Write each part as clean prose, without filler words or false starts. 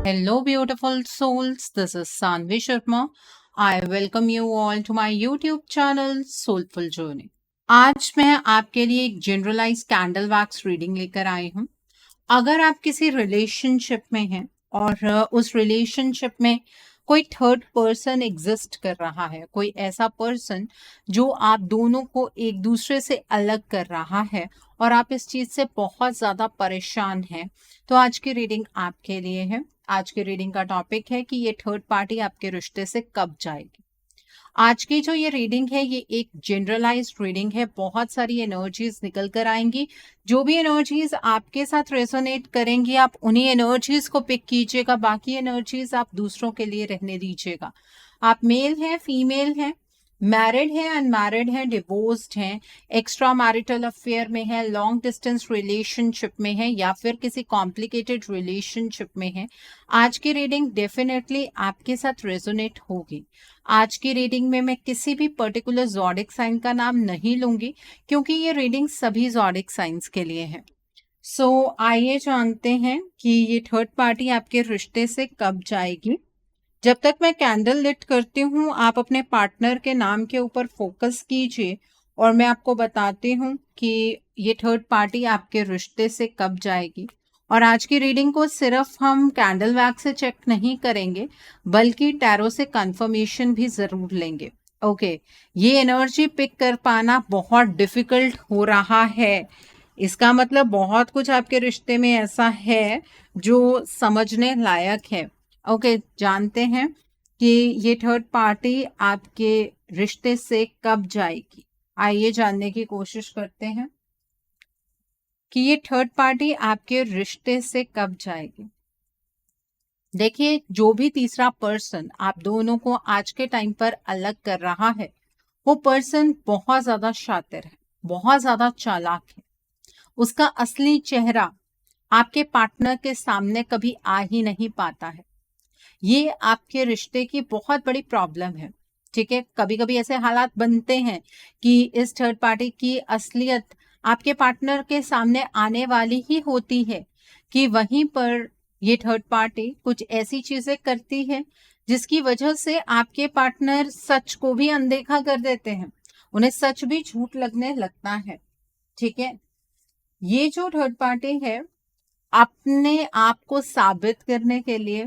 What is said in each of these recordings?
Hello, beautiful souls. This is Sanvi Sharma. I welcome you all to my YouTube channel Soulful Journey. आज मैं आपके लिए एक generalise candle wax reading लेकर आई हूँ। अगर आप किसी रिलेशनशिप में हैं और उस रिलेशनशिप में कोई थर्ड पर्सन एग्जिस्ट कर रहा है, कोई ऐसा पर्सन जो आप दोनों को एक दूसरे से अलग कर रहा है और आप इस चीज से बहुत ज्यादा परेशान हैं, तो आज की रीडिंग आपके लिए है। आज की रीडिंग का टॉपिक है कि ये थर्ड पार्टी आपके रिश्ते से कब जाएगी। आज की जो ये रीडिंग है ये एक जनरलाइज्ड रीडिंग है। बहुत सारी एनर्जीज निकल कर आएंगी। जो भी एनर्जीज आपके साथ रेजोनेट करेंगी आप उन्हीं एनर्जीज को पिक कीजिएगा, बाकी एनर्जीज आप दूसरों के लिए रहने दीजिएगा। आप मेल हैं, फीमेल हैं, मैरिड है, अनमैरिड है, डिवोर्स्ड हैं, एक्स्ट्रा मैरिटल अफेयर में है, लॉन्ग डिस्टेंस रिलेशनशिप में है या फिर किसी कॉम्प्लिकेटेड रिलेशनशिप में है, आज की रीडिंग डेफिनेटली आपके साथ रेजोनेट होगी। आज की रीडिंग में मैं किसी भी पर्टिकुलर ज़ोडिक साइन का नाम नहीं लूंगी क्योंकि ये रीडिंग सभी ज़ोडिक साइंस के लिए है। आइए जानते हैं कि ये थर्ड पार्टी आपके रिश्ते से कब जाएगी। जब तक मैं कैंडल लिट करती हूँ आप अपने पार्टनर के नाम के ऊपर फोकस कीजिए और मैं आपको बताती हूँ कि ये थर्ड पार्टी आपके रिश्ते से कब जाएगी। और आज की रीडिंग को सिर्फ हम कैंडल वैक्स से चेक नहीं करेंगे बल्कि टैरो से कंफर्मेशन भी जरूर लेंगे। ओके, ये एनर्जी पिक कर पाना बहुत डिफिकल्ट हो रहा है। इसका मतलब बहुत कुछ आपके रिश्ते में ऐसा है जो समझने लायक है। ओके, जानते हैं कि ये थर्ड पार्टी आपके रिश्ते से कब जाएगी। आइए जानने की कोशिश करते हैं कि ये थर्ड पार्टी आपके रिश्ते से कब जाएगी। देखिए, जो भी तीसरा पर्सन आप दोनों को आज के टाइम पर अलग कर रहा है वो पर्सन बहुत ज्यादा शातिर है, बहुत ज्यादा चालाक है। उसका असली चेहरा आपके पार्टनर के सामने कभी आ ही नहीं पाता है। ये आपके रिश्ते की बहुत बड़ी प्रॉब्लम है। ठीक है, कभी कभी ऐसे हालात बनते हैं कि इस थर्ड पार्टी की असलियत आपके पार्टनर के सामने आने वाली ही होती है कि वहीं पर ये थर्ड पार्टी कुछ ऐसी चीजें करती है जिसकी वजह से आपके पार्टनर सच को भी अनदेखा कर देते हैं, उन्हें सच भी झूठ लगने लगता है। ठीक है, ये जो थर्ड पार्टी है अपने आप को साबित करने के लिए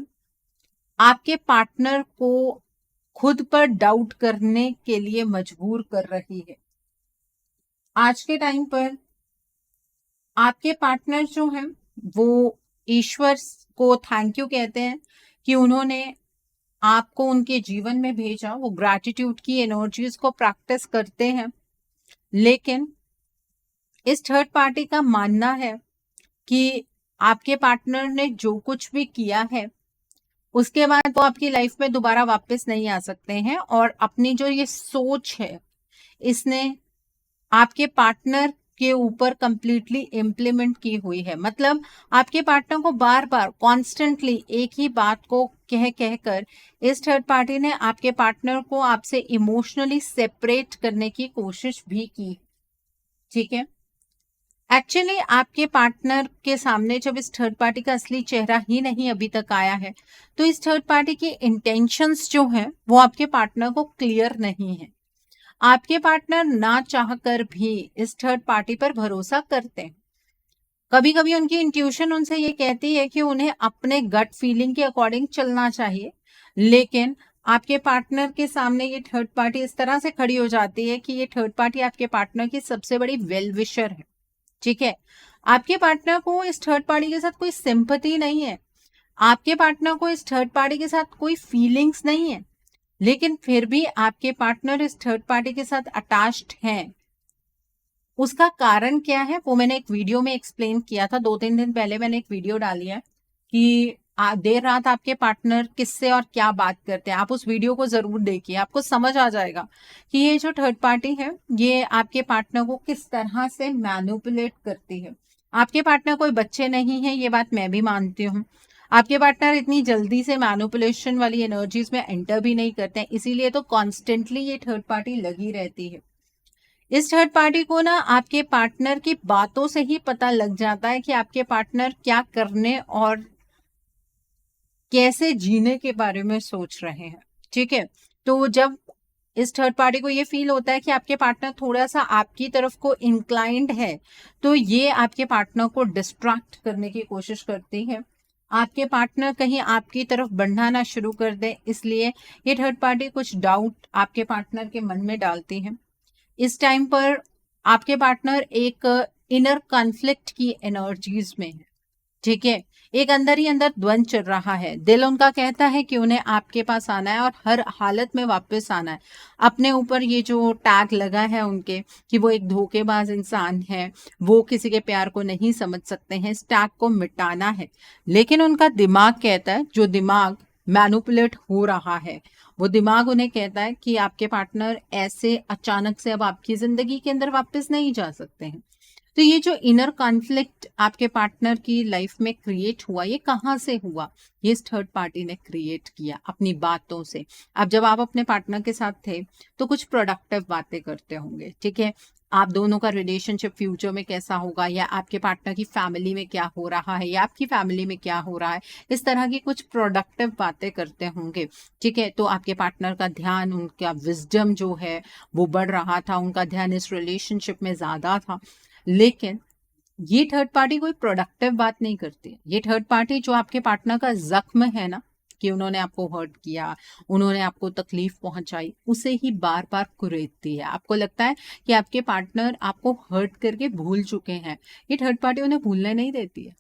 आपके पार्टनर को खुद पर डाउट करने के लिए मजबूर कर रही है। आज के टाइम पर आपके पार्टनर जो हैं वो ईश्वर को थैंक यू कहते हैं कि उन्होंने आपको उनके जीवन में भेजा। वो ग्रैटिट्यूड की एनर्जीज को प्रैक्टिस करते हैं, लेकिन इस थर्ड पार्टी का मानना है कि आपके पार्टनर ने जो कुछ भी किया है उसके बाद वो आपकी लाइफ में दोबारा वापस नहीं आ सकते हैं। और अपनी जो ये सोच है इसने आपके पार्टनर के ऊपर कंप्लीटली इम्प्लीमेंट की हुई है। मतलब आपके पार्टनर को बार बार कॉन्स्टेंटली एक ही बात को कह कहकर इस थर्ड पार्टी ने आपके पार्टनर को आपसे इमोशनली सेपरेट करने की कोशिश भी की। ठीक है, एक्चुअली आपके पार्टनर के सामने जब इस थर्ड पार्टी का असली चेहरा ही नहीं अभी तक आया है तो इस थर्ड पार्टी की इंटेंशंस जो हैं वो आपके पार्टनर को क्लियर नहीं है। आपके पार्टनर ना चाहकर भी इस थर्ड पार्टी पर भरोसा करते हैं। कभी कभी उनकी इंट्यूशन उनसे ये कहती है कि उन्हें अपने गट फीलिंग के अकॉर्डिंग चलना चाहिए, लेकिन आपके पार्टनर के सामने ये थर्ड पार्टी इस तरह से खड़ी हो जाती है कि ये थर्ड पार्टी आपके पार्टनर की सबसे बड़ी वेल विशर है। ठीक है, आपके पार्टनर को इस थर्ड पार्टी के साथ कोई सिंपैथी नहीं है, आपके पार्टनर को इस थर्ड पार्टी के साथ कोई फीलिंग्स नहीं है, लेकिन फिर भी आपके पार्टनर इस थर्ड पार्टी के साथ अटैच्ड हैं। उसका कारण क्या है वो मैंने एक वीडियो में एक्सप्लेन किया था। 2-3 दिन पहले मैंने एक वीडियो डाली है कि देर रात आपके पार्टनर किससे और क्या बात करते हैं। आप उस वीडियो को जरूर देखिए, आपको समझ आ जाएगा कि ये जो थर्ड पार्टी है ये आपके पार्टनर को किस तरह से मैनिपुलेट करती है। आपके पार्टनर कोई बच्चे नहीं है, ये बात मैं भी मानती हूँ। आपके पार्टनर इतनी जल्दी से मैनिपुलेशन वाली एनर्जीज में एंटर भी नहीं करते हैं, इसीलिए तो कॉन्स्टेंटली ये थर्ड पार्टी लगी रहती है। इस थर्ड पार्टी को ना आपके पार्टनर की बातों से ही पता लग जाता है कि आपके पार्टनर क्या करने और कैसे जीने के बारे में सोच रहे हैं। ठीक है, तो जब इस थर्ड पार्टी को ये फील होता है कि आपके पार्टनर थोड़ा सा आपकी तरफ को इंक्लाइंड है, तो ये आपके पार्टनर को डिस्ट्रैक्ट करने की कोशिश करती है। आपके पार्टनर कहीं आपकी तरफ बढ़ना ना शुरू कर दे, इसलिए ये थर्ड पार्टी कुछ डाउट आपके पार्टनर के मन में डालती है। इस टाइम पर आपके पार्टनर एक इनर कॉन्फ्लिक्ट की एनर्जीज में है। ठीक है, एक अंदर ही अंदर द्वंद चल रहा है। दिल उनका कहता है कि उन्हें आपके पास आना है और हर हालत में वापस आना है। अपने ऊपर ये जो टैग लगा है उनके कि वो एक धोखेबाज इंसान है, वो किसी के प्यार को नहीं समझ सकते हैं, इस टैग को मिटाना है। लेकिन उनका दिमाग कहता है, जो दिमाग मैनिपुलेट हो रहा है, वो दिमाग उन्हें कहता है कि आपके पार्टनर ऐसे अचानक से अब आपकी जिंदगी के अंदर वापस नहीं जा सकते हैं। तो ये जो इनर कॉन्फ्लिक्ट आपके पार्टनर की लाइफ में क्रिएट हुआ, ये कहाँ से हुआ? ये इस थर्ड पार्टी ने क्रिएट किया अपनी बातों से। अब जब आप अपने पार्टनर के साथ थे तो कुछ प्रोडक्टिव बातें करते होंगे। ठीक है, आप दोनों का रिलेशनशिप फ्यूचर में कैसा होगा, या आपके पार्टनर की फैमिली में क्या हो रहा है, या आपकी फैमिली में क्या हो रहा है, इस तरह की कुछ प्रोडक्टिव बातें करते होंगे। ठीक है, तो आपके पार्टनर का ध्यान, उनका विजडम जो है वो बढ़ रहा था, उनका ध्यान इस रिलेशनशिप में ज्यादा था। लेकिन ये थर्ड पार्टी कोई प्रोडक्टिव बात नहीं करती। ये थर्ड पार्टी जो आपके पार्टनर का जख्म है ना, कि उन्होंने आपको हर्ट किया, उन्होंने आपको तकलीफ पहुंचाई, उसे ही बार बार कुरेदती है। आपको लगता है कि आपके पार्टनर आपको हर्ट करके भूल चुके हैं, ये थर्ड पार्टी उन्हें भूलने नहीं देती है।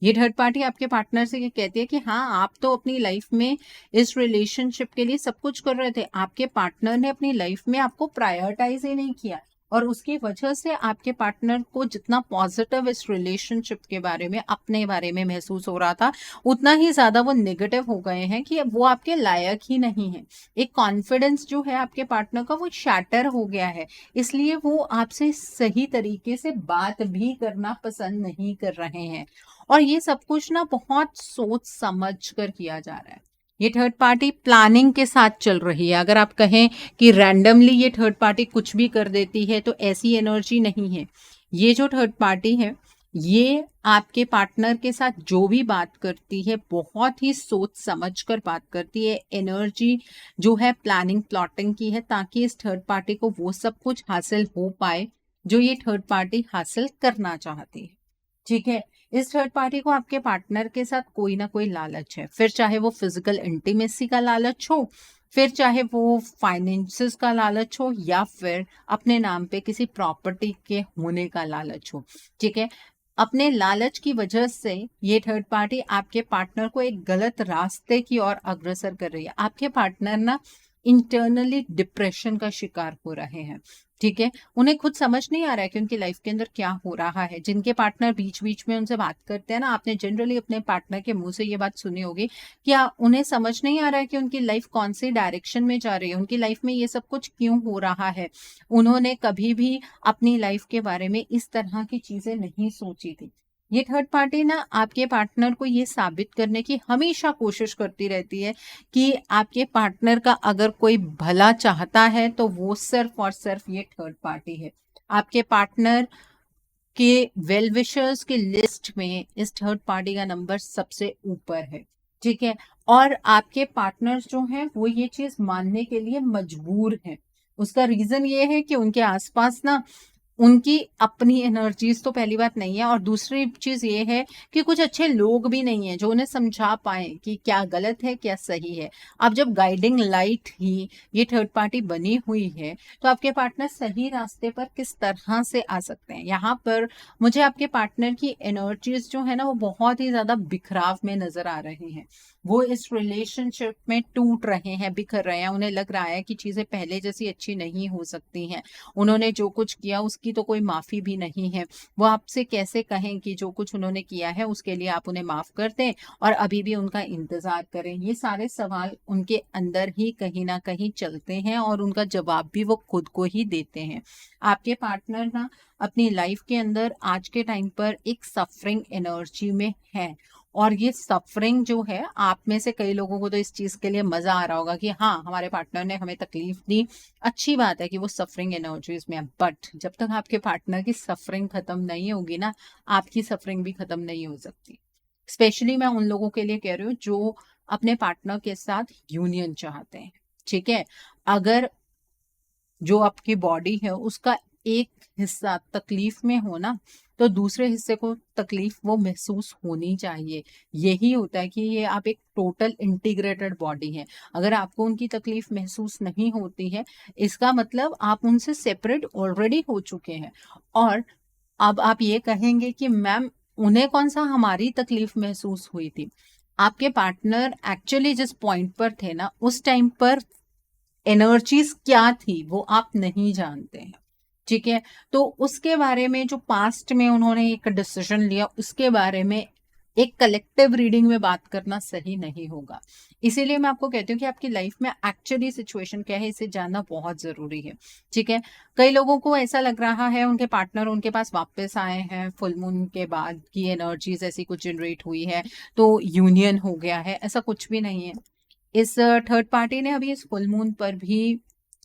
ये थर्ड पार्टी आपके पार्टनर से ये कहती है कि हाँ, आप तो अपनी लाइफ में इस रिलेशनशिप के लिए सब कुछ कर रहे थे, आपके पार्टनर ने अपनी लाइफ में आपको प्रायोरिटाइज ही नहीं किया, और उसकी वजह से आपके पार्टनर को जितना पॉजिटिव इस रिलेशनशिप के बारे में, अपने बारे में महसूस हो रहा था, उतना ही ज्यादा वो नेगेटिव हो गए हैं कि अब वो आपके लायक ही नहीं है। एक कॉन्फिडेंस जो है आपके पार्टनर का, वो शैटर हो गया है, इसलिए वो आपसे सही तरीके से बात भी करना पसंद नहीं कर रहे हैं। और ये सब कुछ ना बहुत सोच समझ कर किया जा रहा है। ये थर्ड पार्टी प्लानिंग के साथ चल रही है। अगर आप कहें कि रैंडमली ये थर्ड पार्टी कुछ भी कर देती है, तो ऐसी एनर्जी नहीं है। ये जो थर्ड पार्टी है, ये आपके पार्टनर के साथ जो भी बात करती है, बहुत ही सोच समझ कर बात करती है। एनर्जी जो है प्लानिंग प्लॉटिंग की है, ताकि इस थर्ड पार्टी को वो सब कुछ हासिल हो पाए जो ये थर्ड पार्टी हासिल करना चाहती है। ठीक है, इस थर्ड पार्टी को आपके पार्टनर के साथ कोई ना कोई लालच है, फिर चाहे वो फिजिकल इंटीमेसी का लालच हो, फिर चाहे वो फाइनेंसेस का लालच हो, या फिर अपने नाम पे किसी प्रॉपर्टी के होने का लालच हो। ठीक है, अपने लालच की वजह से ये थर्ड पार्टी आपके पार्टनर को एक गलत रास्ते की ओर अग्रसर कर रही है। आपके पार्टनर ना इंटरनली डिप्रेशन का शिकार हो रहे हैं। ठीक है, उन्हें खुद समझ नहीं आ रहा है कि उनकी लाइफ के अंदर क्या हो रहा है। जिनके पार्टनर बीच बीच में उनसे बात करते हैं ना, आपने जनरली अपने पार्टनर के मुंह से ये बात सुनी होगी, क्या उन्हें समझ नहीं आ रहा है कि उनकी लाइफ कौन सी डायरेक्शन में जा रही है, उनकी लाइफ में ये सब कुछ क्यों हो रहा है। उन्होंने कभी भी अपनी लाइफ के बारे में इस तरह की चीजें नहीं सोची थी। ये थर्ड पार्टी ना आपके पार्टनर को ये साबित करने की हमेशा कोशिश करती रहती है कि आपके पार्टनर का अगर कोई भला चाहता है, तो वो सिर्फ और सिर्फ ये थर्ड पार्टी है। आपके पार्टनर के वेल विशर्स की लिस्ट में इस थर्ड पार्टी का नंबर सबसे ऊपर है। ठीक है, और आपके पार्टनर्स जो हैं वो ये चीज मानने के लिए मजबूर हैं। उसका रीजन ये है कि उनके आसपास ना उनकी अपनी एनर्जीज तो पहली बात नहीं है, और दूसरी चीज ये है कि कुछ अच्छे लोग भी नहीं है जो उन्हें समझा पाए कि क्या गलत है क्या सही है। अब जब गाइडिंग लाइट ही ये थर्ड पार्टी बनी हुई है, तो आपके पार्टनर सही रास्ते पर किस तरह से आ सकते हैं। यहाँ पर मुझे आपके पार्टनर की एनर्जीज जो है ना, वो बहुत ही ज्यादा बिखराव में नजर आ रहे हैं। वो इस रिलेशनशिप में टूट रहे हैं, बिखर रहे हैं। उन्हें लग रहा है कि चीजें पहले जैसी अच्छी नहीं हो सकती हैं। उन्होंने जो कुछ किया उसकी तो कोई माफी भी नहीं है। वो आपसे कैसे कहें कि जो कुछ उन्होंने किया है उसके लिए आप उन्हें माफ कर दें और अभी भी उनका इंतजार करें। ये सारे सवाल उनके अंदर ही कहीं ना कहीं चलते हैं, और उनका जवाब भी वो खुद को ही देते हैं। आपके पार्टनर ना अपनी लाइफ के अंदर आज के टाइम पर एक सफरिंग एनर्जी में है, और ये सफरिंग जो है, आप में से कई लोगों को तो इस चीज के लिए मजा आ रहा होगा कि हाँ, हमारे पार्टनर ने हमें तकलीफ दी, अच्छी बात है कि वो सफरिंग एनर्जीज में है। बट जब तक आपके पार्टनर की सफरिंग खत्म नहीं होगी ना, आपकी सफरिंग भी खत्म नहीं हो सकती। स्पेशली मैं उन लोगों के लिए कह रही हूँ जो अपने पार्टनर के साथ यूनियन चाहते हैं। ठीक है, अगर जो आपकी बॉडी है उसका एक हिस्सा तकलीफ में हो ना, तो दूसरे हिस्से को तकलीफ वो महसूस होनी चाहिए। यही होता है कि ये आप एक टोटल इंटीग्रेटेड बॉडी है। अगर आपको उनकी तकलीफ महसूस नहीं होती है, इसका मतलब आप उनसे सेपरेट ऑलरेडी हो चुके हैं। और अब आप ये कहेंगे कि मैम उन्हें कौन सा हमारी तकलीफ महसूस हुई थी। आपके पार्टनर एक्चुअली जिस पॉइंट पर थे ना, उस टाइम पर एनर्जीज क्या थी वो आप नहीं जानते हैं। ठीक है, तो उसके बारे में जो पास्ट में उन्होंने एक डिसीजन लिया उसके बारे में एक कलेक्टिव रीडिंग में बात करना सही नहीं होगा। इसीलिए मैं आपको कहती हूँ कि आपकी लाइफ में एक्चुअली सिचुएशन क्या है इसे जानना बहुत जरूरी है। ठीक है, कई लोगों को ऐसा लग रहा है उनके पार्टनर उनके पास वापस आए हैं फुल मून के बाद की एनर्जीज ऐसी कुछ जनरेट हुई है तो यूनियन हो गया है। ऐसा कुछ भी नहीं है। इस थर्ड पार्टी ने अभी इस फुल मून पर भी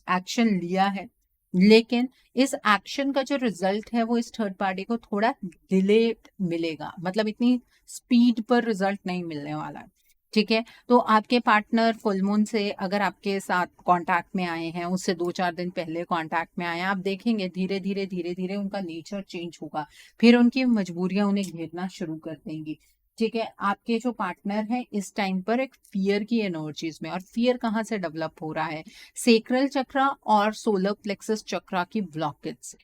एक्शन लिया है, लेकिन इस एक्शन का जो रिजल्ट है वो इस थर्ड पार्टी को थोड़ा डिलेड मिलेगा। मतलब इतनी स्पीड पर रिजल्ट नहीं मिलने वाला है। ठीक है, तो आपके पार्टनर फुल मून से अगर आपके साथ कांटेक्ट में आए हैं, उससे 2-4 दिन पहले कांटेक्ट में आए हैं, आप देखेंगे धीरे धीरे धीरे धीरे उनका नेचर चेंज होगा। फिर उनकी मजबूरियां उन्हें घेरना शुरू कर देंगी। ठीक है, आपके जो पार्टनर है इस टाइम पर एक फियर की एनर्जीज में, और फियर कहाँ से डेवलप हो रहा है, सेक्रल चक्रा और सोलर प्लेक्सस चक्रा की ब्लॉकेज से।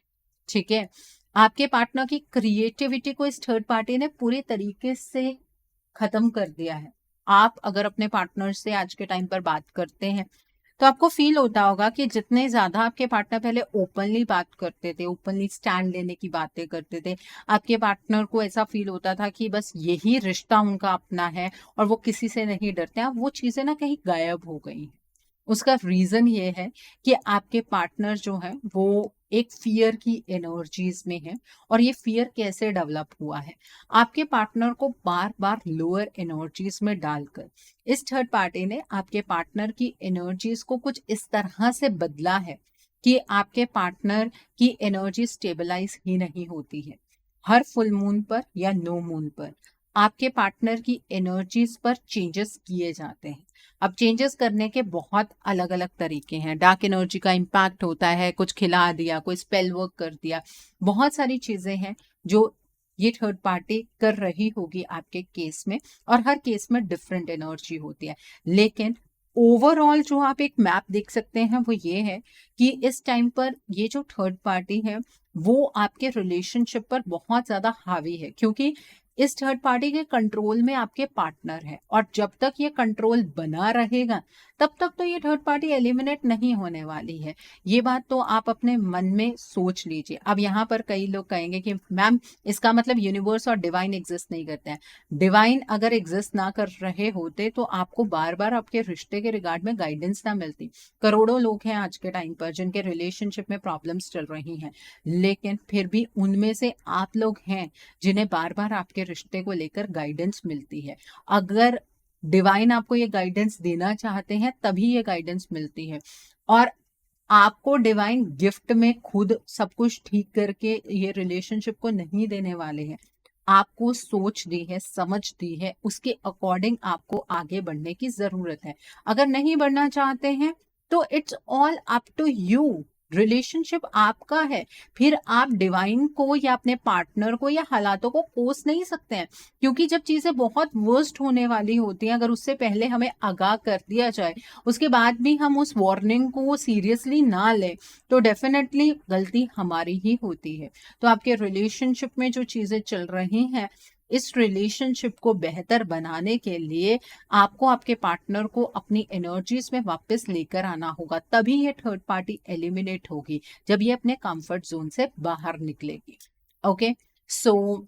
ठीक है, आपके पार्टनर की क्रिएटिविटी को इस थर्ड पार्टी ने पूरे तरीके से खत्म कर दिया है। आप अगर अपने पार्टनर से आज के टाइम पर बात करते हैं तो आपको फील होता होगा कि जितने ज्यादा आपके पार्टनर पहले ओपनली बात करते थे, ओपनली स्टैंड लेने की बातें करते थे, आपके पार्टनर को ऐसा फील होता था कि बस यही रिश्ता उनका अपना है और वो किसी से नहीं डरते हैं, अब वो चीजें ना कहीं गायब हो गई हैं। उसका रीजन ये है कि आपके पार्टनर जो है वो एक फियर की एनर्जीज में है। और ये फियर कैसे डेवलप हुआ है, आपके पार्टनर को बार बार लोअर एनर्जीज में डालकर इस थर्ड पार्टी ने आपके पार्टनर की एनर्जीज को कुछ इस तरह से बदला है कि आपके पार्टनर की एनर्जी स्टेबलाइज ही नहीं होती है। हर फुल मून पर या नो मून पर आपके पार्टनर की एनर्जीज पर चेंजेस किए जाते हैं। अब चेंजेस करने के बहुत अलग अलग तरीके हैं। डार्क एनर्जी का इम्पैक्ट होता है, कुछ खिला दिया, कोई स्पेल वर्क कर दिया, बहुत सारी चीजें हैं जो ये थर्ड पार्टी कर रही होगी आपके केस में। और हर केस में डिफरेंट एनर्जी होती है, लेकिन ओवरऑल जो आप एक मैप देख सकते हैं वो ये है कि इस टाइम पर ये जो थर्ड पार्टी है वो आपके रिलेशनशिप पर बहुत ज्यादा हावी है, क्योंकि इस थर्ड पार्टी के कंट्रोल में आपके पार्टनर है। और जब तक ये कंट्रोल बना रहेगा तब तक तो ये थर्ड पार्टी एलिमिनेट नहीं होने वाली है। ये बात तो आप अपने मन में सोच लीजिए। अब यहाँ पर कई लोग कहेंगे कि मैम इसका मतलब यूनिवर्स और डिवाइन एग्जिस्ट नहीं करते हैं। डिवाइन अगर एग्जिस्ट ना कर रहे होते तो आपको बार बार आपके रिश्ते के रिगार्ड में गाइडेंस ना मिलती। करोड़ों लोग हैं आज के टाइम पर जिनके रिलेशनशिप में प्रॉब्लम्स चल रही हैं, लेकिन फिर भी उनमें से आप लोग हैं जिन्हें बार बार आपके रिश्ते को लेकर गाइडेंस मिलती है। अगर डिवाइन आपको ये गाइडेंस देना चाहते हैं तभी ये गाइडेंस मिलती है। और आपको डिवाइन गिफ्ट में खुद सब कुछ ठीक करके ये रिलेशनशिप को नहीं देने वाले हैं। आपको सोच दी है, समझ दी है, उसके अकॉर्डिंग आपको आगे बढ़ने की जरूरत है। अगर नहीं बढ़ना चाहते हैं तो it's all up to you. Relationship आपका है। फिर आप डिवाइन को या अपने पार्टनर को या हालातों को कोस नहीं सकते हैं, क्योंकि जब चीजें बहुत वर्स्ट होने वाली होती हैं, अगर उससे पहले हमें आगाह कर दिया जाए, उसके बाद भी हम उस वार्निंग को सीरियसली ना लें, तो डेफिनेटली गलती हमारी ही होती है। तो आपके रिलेशनशिप में जो चीजें चल रही हैं, इस रिलेशनशिप को बेहतर बनाने के लिए आपको आपके पार्टनर को अपनी एनर्जीज में वापस लेकर आना होगा। तभी ये थर्ड पार्टी एलिमिनेट होगी, जब ये अपने कंफर्ट जोन से बाहर निकलेगी। ओके, सो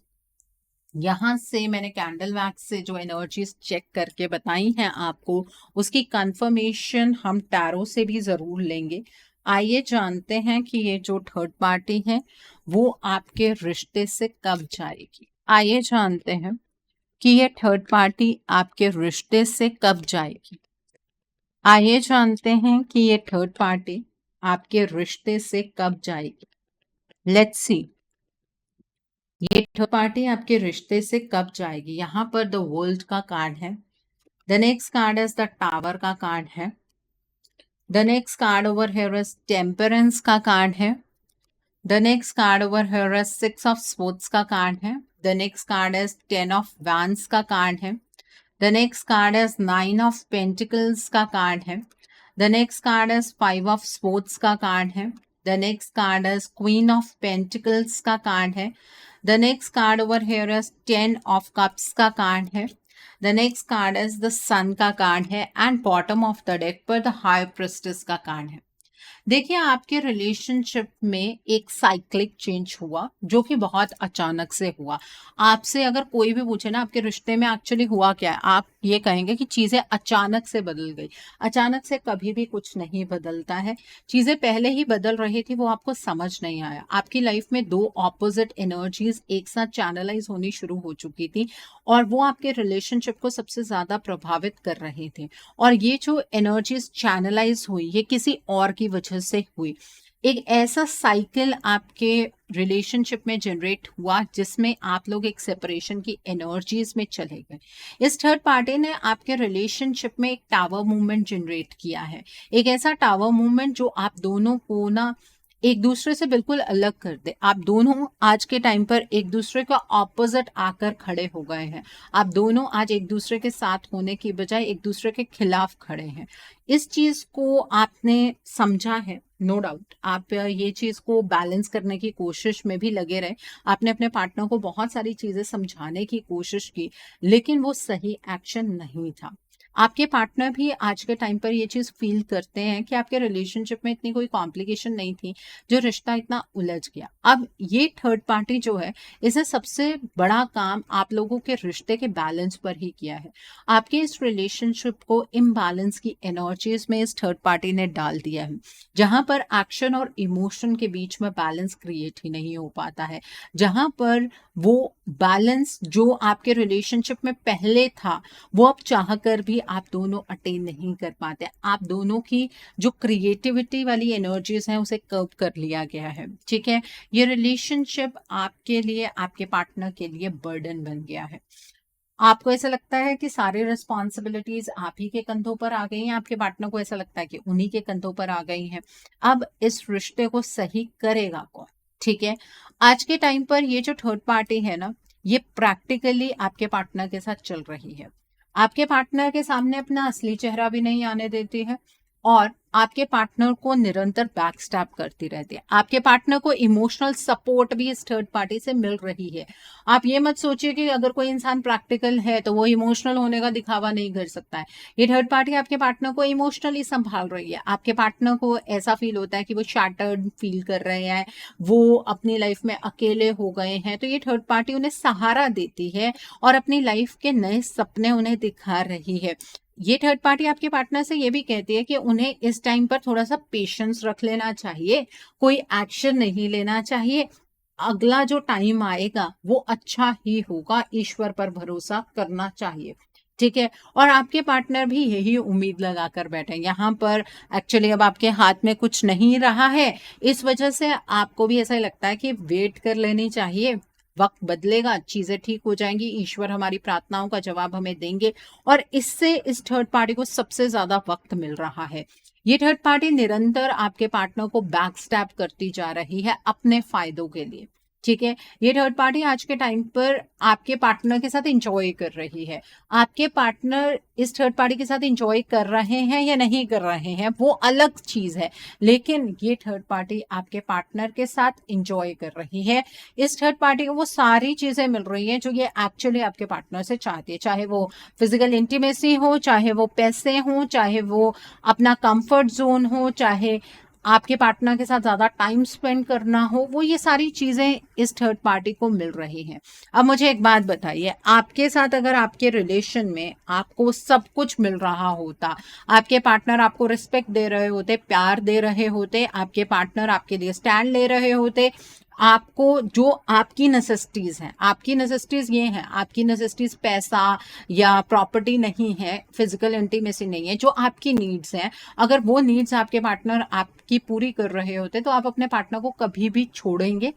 यहाँ से मैंने कैंडल वैक्स से जो एनर्जीज चेक करके बताई हैं आपको, उसकी कंफर्मेशन हम टैरो से भी जरूर लेंगे। आइए जानते हैं कि ये जो थर्ड पार्टी है वो आपके रिश्ते से कब जाएगी। आइए जानते हैं कि ये थर्ड पार्टी आपके रिश्ते से कब जाएगी। आइए जानते हैं कि ये थर्ड पार्टी आपके रिश्ते से कब जाएगी। Let's see. ये थर्ड पार्टी आपके रिश्ते से कब जाएगी? यहाँ पर द वर्ल्ड का कार्ड है। The next card is the tower का कार्ड है। The next card over here is temperance का कार्ड है। The next card over here is six of sports का कार्ड है। The next card is 10 of vents का card है। The next card is 9 of pentacles का card है। The next card is 5 of sports का card है। The next card is queen of pentacles का card है। The next card over here is 10 of cups का card है। The next card is the sun का card है and bottom of the deck पर the high priestess का card है। देखिए, आपके रिलेशनशिप में एक साइक्लिक चेंज हुआ जो कि बहुत अचानक से हुआ। आपसे अगर कोई भी पूछे ना आपके रिश्ते में एक्चुअली हुआ क्या है, आप ये कहेंगे कि चीज़ें अचानक से बदल गई। अचानक से कभी भी कुछ नहीं बदलता है। चीज़ें पहले ही बदल रही थी, वो आपको समझ नहीं आया। आपकी लाइफ में दो ऑपोजिट एनर्जीज एक साथ चैनलाइज होनी शुरू हो चुकी थी और वो आपके रिलेशनशिप को सबसे ज़्यादा प्रभावित कर रही थी। और ये जो एनर्जीज चैनलाइज हुई, ये किसी और की वजह से हुई। एक ऐसा साइकिल आपके रिलेशनशिप में जनरेट हुआ जिसमें आप लोग एक सेपरेशन की एनर्जीज में चले गए। इस थर्ड पार्टी ने आपके रिलेशनशिप में एक टावर मूवमेंट जनरेट किया है। एक ऐसा टावर मूवमेंट जो आप दोनों को ना एक दूसरे से बिल्कुल अलग कर दे। आप दोनों आज के टाइम पर एक दूसरे का ऑपोजिट आकर खड़े हो गए हैं। आप दोनों आज एक दूसरे के साथ होने की बजाय एक दूसरे के खिलाफ खड़े हैं। इस चीज को आपने समझा है, नो डाउट। आप ये चीज को बैलेंस करने की कोशिश में भी लगे रहे। आपने अपने पार्टनर को बहुत सारी चीजें समझाने की कोशिश की, लेकिन वो सही एक्शन नहीं था। आपके पार्टनर भी आज के टाइम पर ये चीज फील करते हैं कि आपके रिलेशनशिप में इतनी कोई कॉम्प्लिकेशन नहीं थी जो रिश्ता इतना उलझ गया। अब ये थर्ड पार्टी जो है, इसे सबसे बड़ा काम आप लोगों के रिश्ते के बैलेंस पर ही किया है। आपके इस रिलेशनशिप को इम्बैलेंस की एनर्जीज में इस थर्ड पार्टी ने डाल दिया है, जहां पर एक्शन और इमोशन के बीच में बैलेंस क्रिएट ही नहीं हो पाता है। जहां पर वो बैलेंस जो आपके रिलेशनशिप में पहले था, वो अब चाह कर भी आप दोनों अटेन नहीं कर पाते। आप दोनों की जो क्रिएटिविटी वाली एनर्जीज हैं उसे कर्व कर लिया गया है। ठीक है, ये रिलेशनशिप आपके लिए, आपके पार्टनर के लिए बर्डन बन गया है। आपको ऐसा लगता है कि सारी रिस्पॉन्सिबिलिटीज आप ही के कंधों पर आ गई हैं, आपके पार्टनर को ऐसा लगता है कि उन्हीं के कंधों पर आ गई हैं। अब इस रिश्ते को सही करेगा कौन? ठीक है, आज के टाइम पर ये जो थर्ड पार्टी है ना, ये प्रैक्टिकली आपके पार्टनर के साथ चल रही है। आपके पार्टनर के सामने अपना असली चेहरा भी नहीं आने देती है और आपके पार्टनर को निरंतर बैक स्टैप करती रहती है। आपके पार्टनर को इमोशनल सपोर्ट भी इस थर्ड पार्टी से मिल रही है। आप ये मत सोचिए कि अगर कोई इंसान प्रैक्टिकल है तो वो इमोशनल होने का दिखावा नहीं कर सकता है। ये थर्ड पार्टी आपके पार्टनर को इमोशनली संभाल रही है। आपके पार्टनर को ऐसा फील होता है कि वो शैटर्ड फील कर रहे हैं, वो अपनी लाइफ में अकेले हो गए हैं, तो ये थर्ड पार्टी उन्हें सहारा देती है और अपनी लाइफ के नए सपने उन्हें दिखा रही है। ये थर्ड पार्टी आपके पार्टनर से ये भी कहती है कि उन्हें इस टाइम पर थोड़ा सा पेशेंस रख लेना चाहिए, कोई एक्शन नहीं लेना चाहिए। अगला जो टाइम आएगा वो अच्छा ही होगा, ईश्वर पर भरोसा करना चाहिए। ठीक है, और आपके पार्टनर भी यही उम्मीद लगा कर बैठे। यहाँ पर एक्चुअली अब आपके हाथ में कुछ नहीं रहा है, इस वजह से आपको भी ऐसा लगता है कि वेट कर लेनी चाहिए। वक्त बदलेगा, चीजें ठीक हो जाएंगी, ईश्वर हमारी प्रार्थनाओं का जवाब हमें देंगे। और इससे इस थर्ड पार्टी को सबसे ज्यादा वक्त मिल रहा है। ये थर्ड पार्टी निरंतर आपके पार्टनर को बैक स्टैप करती जा रही है अपने फायदों के लिए। ठीक है, ये थर्ड पार्टी आज के टाइम पर आपके पार्टनर के साथ इंजॉय कर रही है। आपके पार्टनर इस थर्ड पार्टी के साथ इंजॉय कर रहे हैं या नहीं कर रहे हैं वो अलग चीज है, लेकिन ये थर्ड पार्टी आपके पार्टनर के साथ इंजॉय कर रही है। इस थर्ड पार्टी को वो सारी चीजें मिल रही हैं जो ये एक्चुअली आपके पार्टनर से चाहती है, चाहे वो फिजिकल इंटीमेसी हो, चाहे वो पैसे हो, चाहे वो अपना कंफर्ट जोन हो, चाहे आपके पार्टनर के साथ ज्यादा टाइम स्पेंड करना हो, वो ये सारी चीजें इस थर्ड पार्टी को मिल रही हैं। अब मुझे एक बात बताइए, आपके साथ अगर आपके रिलेशन में आपको सब कुछ मिल रहा होता, आपके पार्टनर आपको रिस्पेक्ट दे रहे होते, प्यार दे रहे होते, आपके पार्टनर आपके लिए स्टैंड ले रहे होते, आपको जो आपकी नेसेसिटीज हैं, आपकी नेसेसिटीज ये हैं, आपकी नेसेसिटीज पैसा या प्रॉपर्टी नहीं है, फिजिकल इंटीमेसी नहीं है, जो आपकी नीड्स हैं, अगर वो नीड्स आपके पार्टनर आपकी पूरी कर रहे होते तो आप अपने पार्टनर को कभी भी छोड़ेंगे?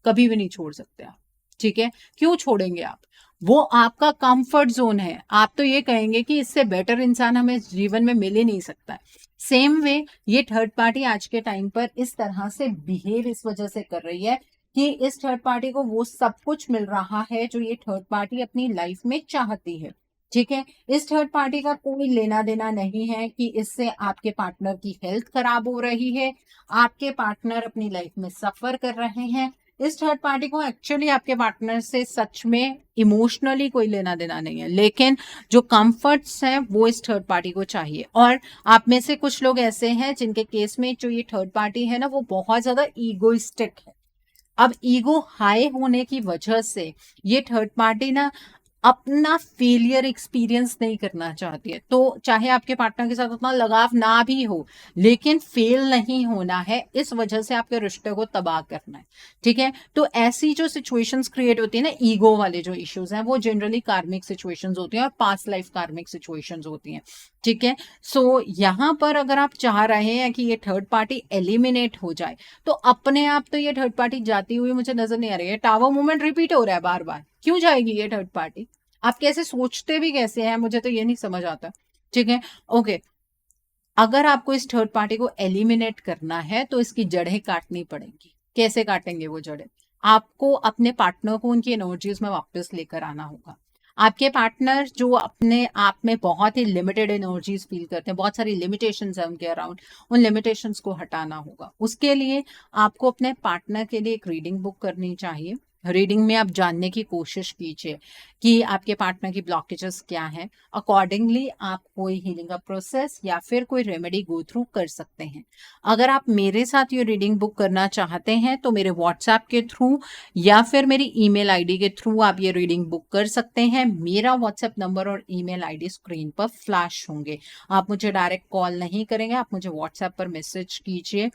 कभी भी नहीं छोड़ सकते आप। ठीक है, क्यों छोड़ेंगे आप? वो आपका कंफर्ट जोन है। आप तो ये कहेंगे कि इससे बेटर इंसान हमें जीवन में मिल ही नहीं सकता है। सेम वे ये थर्ड पार्टी आज के टाइम पर इस तरह से बिहेव इस वजह से कर रही है कि इस थर्ड पार्टी को वो सब कुछ मिल रहा है जो ये थर्ड पार्टी अपनी लाइफ में चाहती है। ठीक है, इस थर्ड पार्टी का कोई लेना देना नहीं है कि इससे आपके पार्टनर की हेल्थ खराब हो रही है, आपके पार्टनर अपनी लाइफ में सफर कर रहे हैं। इस थर्ड पार्टी को एक्चुअली आपके पार्टनर से सच में इमोशनली कोई लेना देना नहीं है, लेकिन जो कंफर्ट्स हैं वो इस थर्ड पार्टी को चाहिए। और आप में से कुछ लोग ऐसे हैं जिनके केस में जो ये थर्ड पार्टी है ना, वो बहुत ज्यादा ईगोइस्टिक है। अब ईगो हाई होने की वजह से ये थर्ड पार्टी ना अपना फेलियर एक्सपीरियंस नहीं करना चाहती है। तो चाहे आपके पार्टनर के साथ उतना लगाव ना भी हो, लेकिन फेल नहीं होना है, इस वजह से आपके रिश्ते को तबाह करना है। ठीक है, तो ऐसी जो सिचुएशंस क्रिएट होती है ना, ईगो वाले जो इश्यूज हैं, वो जनरली कार्मिक सिचुएशंस होती हैं और पास्ट लाइफ कार्मिक सिचुएशंस होती हैं। ठीक है, सो यहाँ पर अगर आप चाह रहे हैं कि ये थर्ड पार्टी एलिमिनेट हो जाए, तो अपने आप तो ये थर्ड पार्टी जाती हुई मुझे नजर नहीं आ रही है। टावर मूवमेंट रिपीट हो रहा है बार बार, क्यों जाएगी ये थर्ड पार्टी? आप कैसे सोचते भी कैसे हैं, मुझे तो ये नहीं समझ आता। ठीक है, ओके, अगर आपको इस थर्ड पार्टी को एलिमिनेट करना है तो इसकी जड़ें काटनी पड़ेंगी। कैसे काटेंगे वो जड़ें? आपको अपने पार्टनर को उनकी एनर्जीज में वापस लेकर आना होगा। आपके पार्टनर जो अपने आप में बहुत ही लिमिटेड एनर्जीज फील करते हैं, बहुत सारी लिमिटेशंस है उनके अराउंड, उन लिमिटेशंस को हटाना होगा। उसके लिए आपको अपने पार्टनर के लिए एक रीडिंग बुक करनी चाहिए। रीडिंग में आप जानने की कोशिश कीजिए कि आपके पार्टनर की ब्लॉकेजेस क्या हैं। अकॉर्डिंगली आप कोई हीलिंग का प्रोसेस या फिर कोई रेमेडी गो थ्रू कर सकते हैं। अगर आप मेरे साथ ये रीडिंग बुक करना चाहते हैं तो मेरे व्हाट्सएप के थ्रू या फिर मेरी ईमेल आईडी के थ्रू आप ये रीडिंग बुक कर सकते हैं। मेरा व्हाट्सएप नंबर और ईमेल आईडी स्क्रीन पर फ्लैश होंगे। आप मुझे डायरेक्ट कॉल नहीं करेंगे, आप मुझे व्हाट्सएप पर मैसेज कीजिए,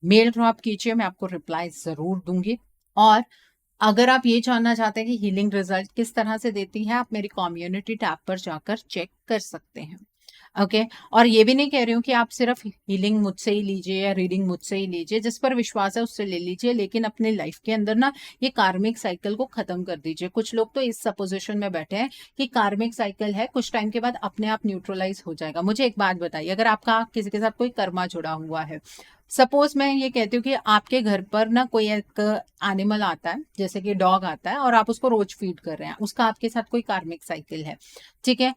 मेल ड्रॉप कीजिए, मैं आपको रिप्लाई जरूर दूंगी। और अगर आप ये जानना चाहते हैं कि हीलिंग रिजल्ट किस तरह से देती है, आप मेरी कम्युनिटी टैब पर जाकर चेक कर सकते हैं। ओके, और ये भी नहीं कह रही हूँ कि आप सिर्फ हीलिंग मुझसे ही लीजिए या रीडिंग मुझसे ही लीजिए। जिस पर विश्वास है उससे ले लीजिए, लेकिन अपने लाइफ के अंदर ना ये कार्मिक साइकिल को खत्म कर दीजिए। कुछ लोग तो इस सपोजिशन में बैठे हैं कि कार्मिक साइकिल है, कुछ टाइम के बाद अपने आप न्यूट्रलाइज हो जाएगा। मुझे एक बात बताइए, अगर आपका किसी के साथ कोई कर्मा जुड़ा हुआ है, सपोज मैं ये कहती हूँ कि आपके घर पर ना कोई एक एनिमल आता है, जैसे कि डॉग आता है, और आप उसको रोज फीड कर रहे हैं, उसका आपके साथ कोई कार्मिक साइकिल है। ठीक है,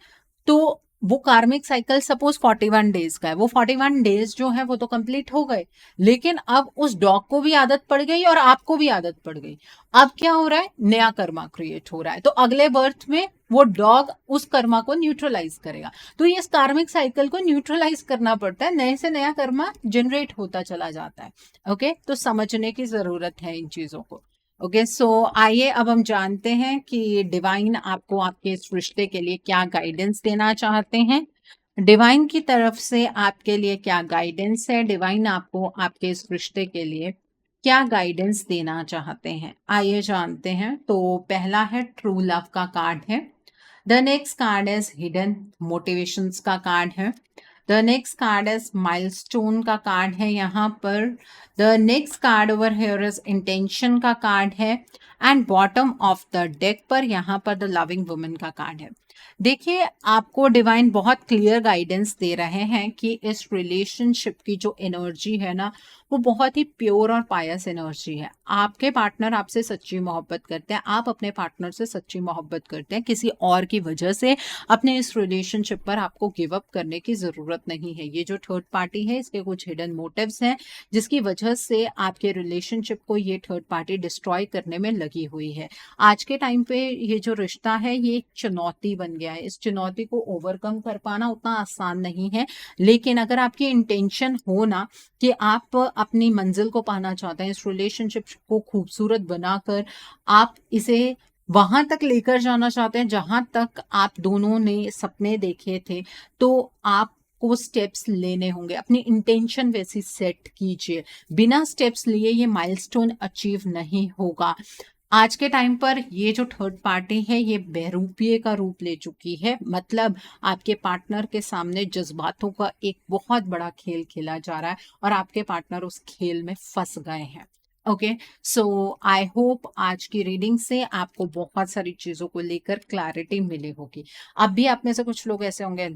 तो वो कार्मिक साइकिल सपोज 41 डेज का है, वो 41 डेज जो है वो तो कंप्लीट हो गए, लेकिन अब उस डॉग को भी आदत पड़ गई और आपको भी आदत पड़ गई। अब क्या हो रहा है, नया कर्मा क्रिएट हो रहा है। तो अगले बर्थ में वो डॉग उस कर्मा को न्यूट्रलाइज करेगा। तो ये इस कार्मिक साइकिल को न्यूट्रलाइज करना पड़ता है, नए से नया कर्मा जनरेट होता चला जाता है। ओके, तो समझने की जरूरत है इन चीजों को। ओके, सो आइए अब हम जानते हैं कि डिवाइन आपको आपके इस रिश्ते के लिए क्या गाइडेंस देना चाहते हैं। डिवाइन की तरफ से आपके लिए क्या गाइडेंस है, डिवाइन आपको आपके इस रिश्ते के लिए क्या गाइडेंस देना चाहते हैं, आइए जानते हैं। तो पहला है ट्रू लव का कार्ड है। The next card is hidden motivations का कार्ड है। The next card is milestone का कार्ड है यहाँ पर। The next card over here is intention का कार्ड है। And bottom of the deck पर यहाँ पर द लविंग वुमन का कार्ड है। देखिए, आपको डिवाइन बहुत क्लियर गाइडेंस दे रहे हैं कि इस रिलेशनशिप की जो एनर्जी है ना, वो बहुत ही प्योर और पायस एनर्जी है। आपके पार्टनर आपसे सच्ची मोहब्बत करते हैं, आप अपने पार्टनर से सच्ची मोहब्बत करते हैं। किसी और की वजह से अपने इस रिलेशनशिप पर आपको गिव अप करने की जरूरत नहीं है। ये जो थर्ड पार्टी है, इसके कुछ हिडन मोटिव्स हैं जिसकी वजह से आपके रिलेशनशिप को ये थर्ड पार्टी डिस्ट्रॉय करने में लगी हुई है। आज के टाइम पे ये जो रिश्ता है ये एक चुनौती बन गया है। इस चुनौती को ओवरकम कर पाना उतना आसान नहीं है, लेकिन अगर आपकी इंटेंशन हो ना कि आप अपनी मंजिल को पाना चाहते हैं, इस रिलेशनशिप को खूबसूरत बनाकर आप इसे वहां तक लेकर जाना चाहते हैं जहां तक आप दोनों ने सपने देखे थे, तो आप को स्टेप्स लेने होंगे। अपनी इंटेंशन वैसी सेट कीजिए। बिना स्टेप्स लिए ये माइलस्टोन अचीव नहीं होगा। आज के टाइम पर ये जो थर्ड पार्टी है ये बहरूपिये का रूप ले चुकी है। मतलब आपके पार्टनर के सामने जज्बातों का एक बहुत बड़ा खेल खेला जा रहा है और आपके पार्टनर उस खेल में फंस गए हैं। ओके, सो आई होप आज की रीडिंग से आपको बहुत सारी चीज़ों को लेकर क्लैरिटी मिली होगी। अब भी आप में से कुछ लोग ऐसे होंगे,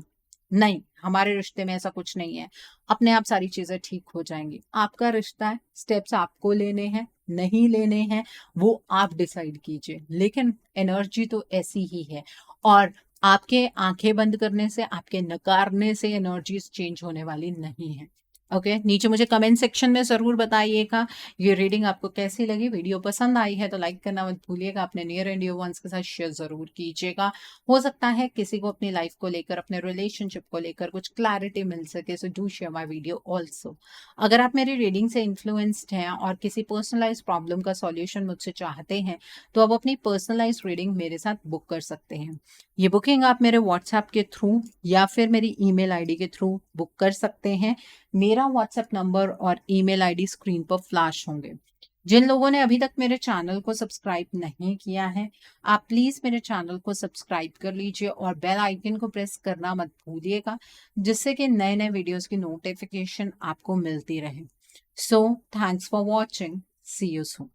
नहीं हमारे रिश्ते में ऐसा कुछ नहीं है, अपने आप सारी चीज़ें ठीक हो जाएंगी। आपका रिश्ता है, स्टेप्स आपको लेने हैं, नहीं लेने हैं, वो आप डिसाइड कीजिए। लेकिन एनर्जी तो ऐसी ही है, और आपके आंखें बंद करने से, आपके नकारने से एनर्जीज चेंज होने वाली नहीं है। ओके, नीचे मुझे कमेंट सेक्शन में ज़रूर बताइएगा ये रीडिंग आपको कैसी लगी। वीडियो पसंद आई है तो लाइक करना मत भूलिएगा, अपने नियर एंड डियर वंस के साथ शेयर जरूर कीजिएगा। हो सकता है किसी को अपनी लाइफ को लेकर, अपने रिलेशनशिप को लेकर कुछ क्लैरिटी मिल सके, so do share my video also. अगर आप मेरी रीडिंग से इन्फ्लुएंस्ड हैं और किसी पर्सनलाइज प्रॉब्लम का सॉल्यूशन मुझसे चाहते हैं, तो आप अपनी पर्सनलाइज रीडिंग मेरे साथ बुक कर सकते हैं। ये बुकिंग आप मेरे व्हाट्सएप के थ्रू या फिर मेरी ईमेल आईडी के थ्रू बुक कर सकते हैं। मेरा व्हाट्सएप नंबर और ईमेल आईडी स्क्रीन पर फ्लैश होंगे। जिन लोगों ने अभी तक मेरे चैनल को सब्सक्राइब नहीं किया है, आप प्लीज मेरे चैनल को सब्सक्राइब कर लीजिए और बेल आइकन को प्रेस करना मत भूलिएगा, जिससे कि नए नए वीडियोस की नोटिफिकेशन आपको मिलती रहे। So thanks for watching, see you soon.